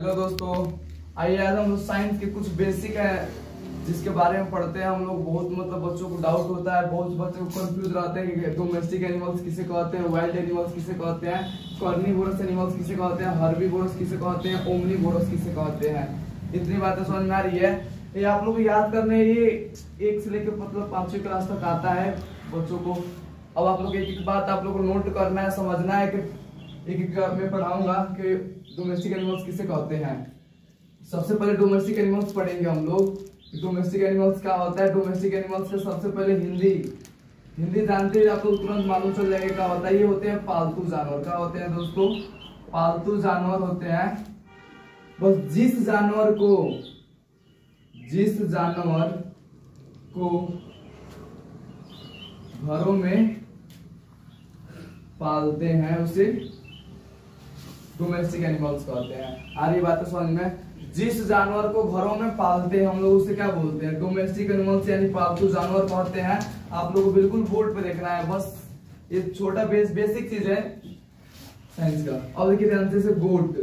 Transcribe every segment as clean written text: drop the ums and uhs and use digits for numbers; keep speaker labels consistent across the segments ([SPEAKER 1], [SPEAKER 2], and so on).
[SPEAKER 1] Hello दोस्तों, आइए आज हम लोग साइंस के कुछ बेसिक है जिसके बारे में पढ़ते हैं। हम लोग बहुत बच्चों को डाउट होता है, बहुत बच्चे कंफ्यूज रहते हैं कि डोमेस्टिक एनिमल्स किसे कहते हैं, वाइल्ड एनिमल्स किसे कहते हैं, कार्निवोरस एनिमल्स किसे कहते हैं, हर्बीवोरस किसे कहते हैं, ओमनीवोरस किसे कहते हैं। इतनी बातें समझ में आ रही है। ये आप लोग याद करने, ये 1 से लेकर 5वीं क्लास तक आता है बच्चों को। अब आप लोग एक बात आप लोग को नोट करना है, समझना है कि एक मैं पढ़ाऊंगा कि डोमेस्टिक एनिमल्स किसे कहते हैं। सबसे पहले डोमेस्टिक एनिमल्स पढ़ेंगे हम लोग। डोमेस्टिक एनिमल्स क्या होता है। डोमेस्टिक एनिमल्स के सबसे पहले हिंदी जानते हैं आप लोग, तुरंत मालूम चल जाएगा क्या होता है। ये होते हैं पालतू जानवर। क्या होते हैं दोस्तों? पालतू जानवर होते हैं। बस जिस जानवर को घरों में पालते हैं उसे डोमेस्टिक एनिमल्स कहते हैं। आ रही बात समझ में? जिस जानवर को घरों में पालते हैं हम लोग उसे क्या बोलते हैं? डोमेस्टिक एनिमल्स यानी पालतू जानवर कहते हैं। आप लोगों को बिल्कुल बोर्ड पे देखना है, बस ये छोटा बेसिक चीज है साइंस का। अब देखिए ध्यान से, गोट,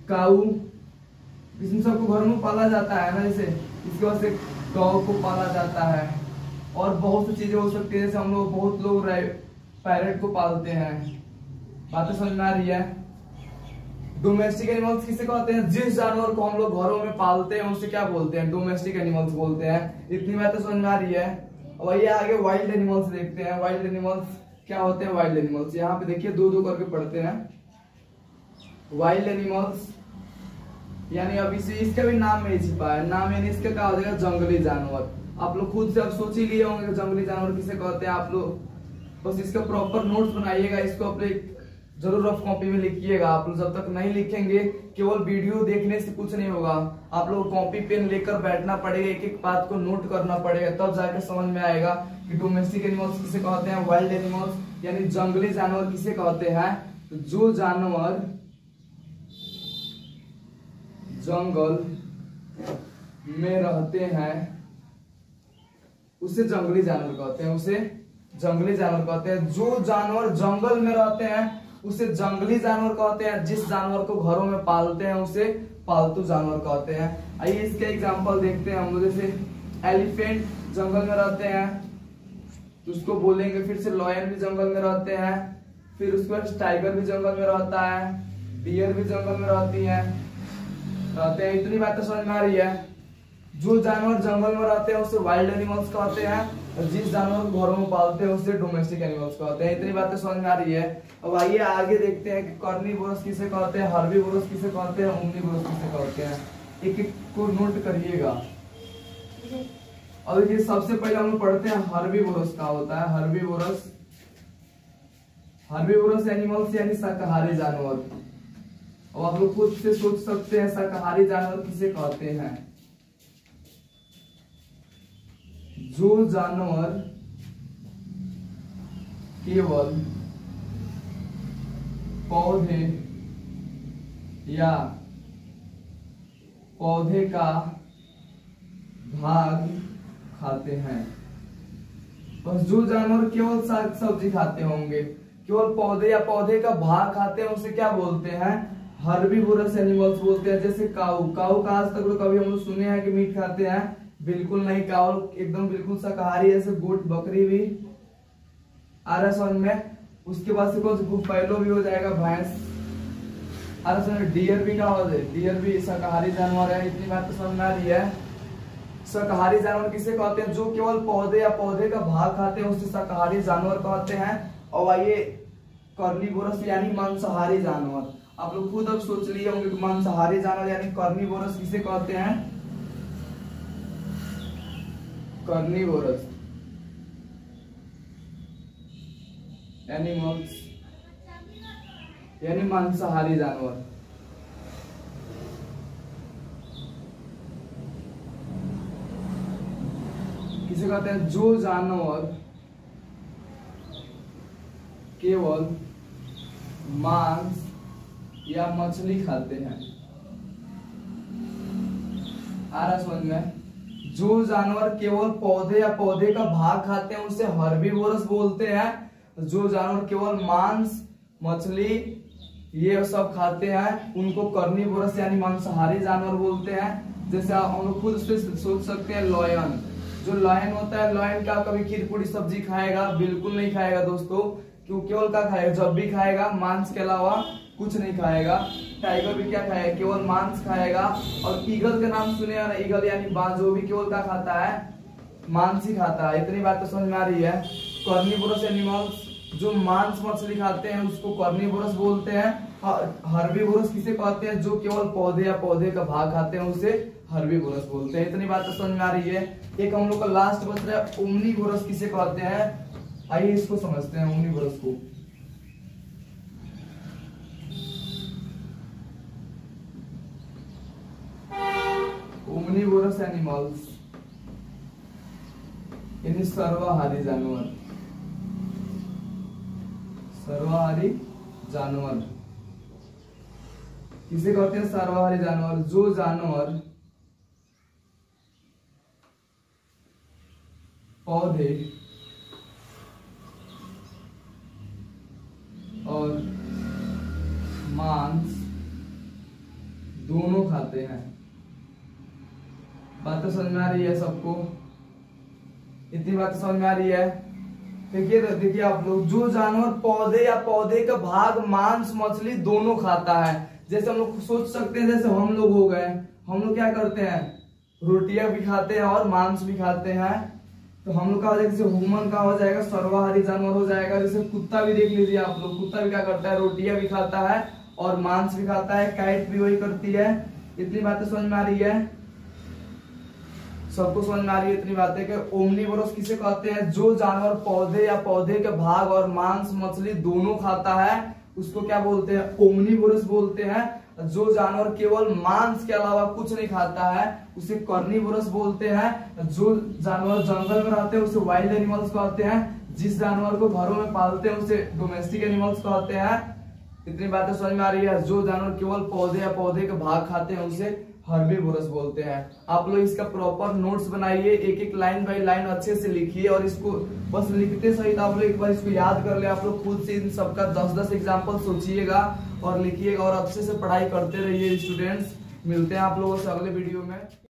[SPEAKER 1] काऊ, इसमें सबको घरों में पाला जाता है ना। जैसे इसके बाद से डॉग को पाला जाता है और बहुत सी चीजें हो सकती है। जैसे हम लोग बहुत लोग पैरेट को पालते हैं। बातें समझ में आ रही है? डोमेस्टिक एनिमल्स किसे कहते हैं? जिस जानवर को हम लोग घरों में पालते हैं उसे क्या बोलते हैं? डोमेस्टिक एनिमल्स बोलते हैं। इतनी बातें समझ में आ रही है। और ये आगे वाइल्ड एनिमल्स देखते हैं। वाइल्ड एनिमल्स क्या होते हैं? वाइल्ड एनिमल्स यहाँ पे देखिए दो करके पढ़ते हैं। वाइल्ड एनिमल्स यानी अब इसका भी नाम में छिपा है। नाम यानी इसका क्या हो जाएगा? जंगली जानवर। आप लोग खुद से अब सोच ही लिए होंगे जंगली जानवर किसे कहते हैं। आप लोग बस इसका प्रॉपर नोट्स बनाइएगा, इसको अपने जरूर रफ कॉपी में लिखिएगा। आप लोग जब तक नहीं लिखेंगे, केवल वीडियो देखने से कुछ नहीं होगा। आप लोग कॉपी पेन लेकर बैठना पड़ेगा, एक एक बात को नोट करना पड़ेगा, तब जाकर समझ में आएगा कि डोमेस्टिक एनिमल्स किसे कहते हैं, वाइल्ड एनिमल्स यानी जंगली जानवर किसे कहते हैं। तो जो जानवर जंगल में रहते हैं उसे जंगली जानवर कहते हैं। उसे जंगली जानवर कहते हैं। जो जानवर जंगल में रहते हैं उसे जंगली जानवर कहते हैं। जिस जानवर को घरों में पालते हैं उसे पालतू जानवर कहते हैं। आइए इसके एग्जांपल देखते हैं हम लोग। जैसे एलिफेंट जंगल में रहते हैं तो उसको बोलेंगे। फिर से लॉयन भी जंगल में रहते हैं। फिर उसके बाद टाइगर भी जंगल में रहता है, डियर भी जंगल में रहते हैं। इतनी बातें समझ में आ रही है। जो जानवर जंगल में रहते हैं उसे वाइल्ड एनिमल्स कहते हैं और जिस जानवर को घरों में पालते हैं उसे डोमेस्टिक एनिमल्स कहते हैं। इतनी बातें समझ में आ रही है। अब आइए आगे देखते हैं कि कार्निवोरस किसे कहते हैं, हर्बीवोरस किसे कहते हैं, ओमनीवोरस किसे कहते हैं। एक एक को नोट करिएगा। और देखिए सबसे पहले हम लोग पढ़ते हैं हर्बीवोरस क्या होता है। हर्बीवोरस एनिमल्स यानी शाकाहारी जानवर। अब आप लोग खुद से सोच सकते हैं शाकाहारी जानवर किसे कहते हैं। जो जानवर केवल पौधे या पौधे का भाग खाते हैं। बस जो जानवर केवल साग सब्जी खाते होंगे, केवल पौधे या पौधे का भाग खाते हैं उसे क्या बोलते हैं? हर्बीवोरस एनिमल्स बोलते हैं। जैसे काऊ का आज तक तो कभी हम लोग सुने हैं कि मीट खाते हैं? बिल्कुल नहीं। काऊ एकदम बिल्कुल शाकाहारी है। जैसे गोट, बकरी भी आ रहा समझ में। उसके बाद से कौन बुफैलो भी हो जाएगा, भैंस आ रहा समझ में। डियर भी क्या हो जाए? डियर भी शाकाहारी जानवर है। इतनी बात तो समझ में आ रही है। शाकाहारी जानवर किसे कहते हैं? जो केवल पौधे या पौधे का भाग खाते हैं उसे शाकाहारी जानवर कहते हैं। और आइए कार्निवोरस यानी मांसाहारी जानवर। आप लोग खुद अब सोच लिए होंगे कि मांसाहारी जानवर यानी कार्निवोरस किसे कहते हैं? कार्निवोरस एनिमल्स यानी मांसाहारी जानवर। किसे कहते हैं? जो जानवर केवल मांस या मछली खाते हैं। आ रहा समझ में? जो जानवर केवल पौधे या पौधे का भाग खाते हैं उसे हर्बीवोरस बोलते हैं। जो जानवर केवल मांस, मछली ये सब खाते हैं, उनको कार्निवोरस यानी मांसाहारी जानवर बोलते हैं। जैसे आप हम लोग खुद से सोच सकते हैं, लॉयन, जो लॉयन होता है, लॉयन क्या कभी खीर पूरी सब्जी खाएगा? बिल्कुल नहीं खाएगा दोस्तों। क्यों? केवल क्या खाएगा? जब भी खाएगा मांस के अलावा कुछ नहीं खाएगा। टाइगर भी क्या खाएगा? केवल मांस खाएगा। और ईगल के नाम सुने हैं ना, ईगल यानी बाज, वो भी केवल क्या खाता है? मांस ही खाता है। इतनी बात तो समझ में आ रही है। कार्निवोरस एनिमल्स जो मांस मछली खाते हैं उसको कार्निवोरस बोलते हैं। हर्बीवोरस किसे कहते हैं? जो केवल पौधे या पौधे का भाग खाते हैं उसे हर्बीवोरस बोलते हैं। इतनी बात तो समझ में आ रही है। एक हम लोग का लास्ट बच रहा है, ओमनीवोरस किसे कहते हैं? आइए इसको समझते हैं, ओमनीवोरस को। ओमनीवोरस एनिमल्स यानी सर्वाहारी जानवर। सर्वाहारी जानवर किसे कहते हैं? सर्वाहारी जानवर जो जानवर पौधे और मांस दोनों खाते हैं। बात तो समझ में आ रही है सबको? इतनी बात समझ में आ रही है? देखिए आप लोग, जो जानवर पौधे या पौधे का भाग, मांस मछली दोनों खाता है। जैसे हम लोग सोच सकते हैं, जैसे हम लोग हो गए, हम लोग क्या करते हैं? रोटियां भी खाते हैं और मांस भी खाते हैं। तो हम लोग का हो जाएगा, जैसे ह्यूमन का हो जाएगा, सर्वाहारी जानवर हो जाएगा। जैसे कुत्ता भी देख लीजिए आप लोग, कुत्ता भी क्या करता है? रोटियां भी खाता है और मांस भी खाता है। कैट भी वही करती है। इतनी बातें समझ में आ रही है? सबको समझ में आ रही है इतनी बातें कि ओमनीवोरस किसे कहते हैं? जो जानवर पौधे या पौधे के भाग और मांस मछली दोनों खाता है उसको क्या बोलते हैं? ओमनीवोरस बोलते हैं। जो जानवर केवल मांस के अलावा कुछ नहीं खाता है उसे कार्निवोरस बोलते हैं। जो जानवर जंगल में रहते हैं उसे वाइल्ड एनिमल्स कहते हैं। जिस जानवर को घरों में पालते हैं उसे डोमेस्टिक एनिमल्स कहते हैं। इतनी बातें समझ में आ रही है? जो जानवर केवल पौधे या पौधे के भाग खाते हैं उसे हर्बीवोरस बोलते हैं। आप लोग इसका प्रॉपर नोट्स बनाइए, एक एक लाइन बाय लाइन अच्छे से लिखिए और इसको बस लिखते सहित आप लोग एक बार इसको याद कर ले। आप लोग खुद से इन सबका 10-10 एग्जाम्पल सोचिएगा और लिखिएगा और अच्छे से पढ़ाई करते रहिए स्टूडेंट्स। मिलते हैं आप लोगों से अगले वीडियो में।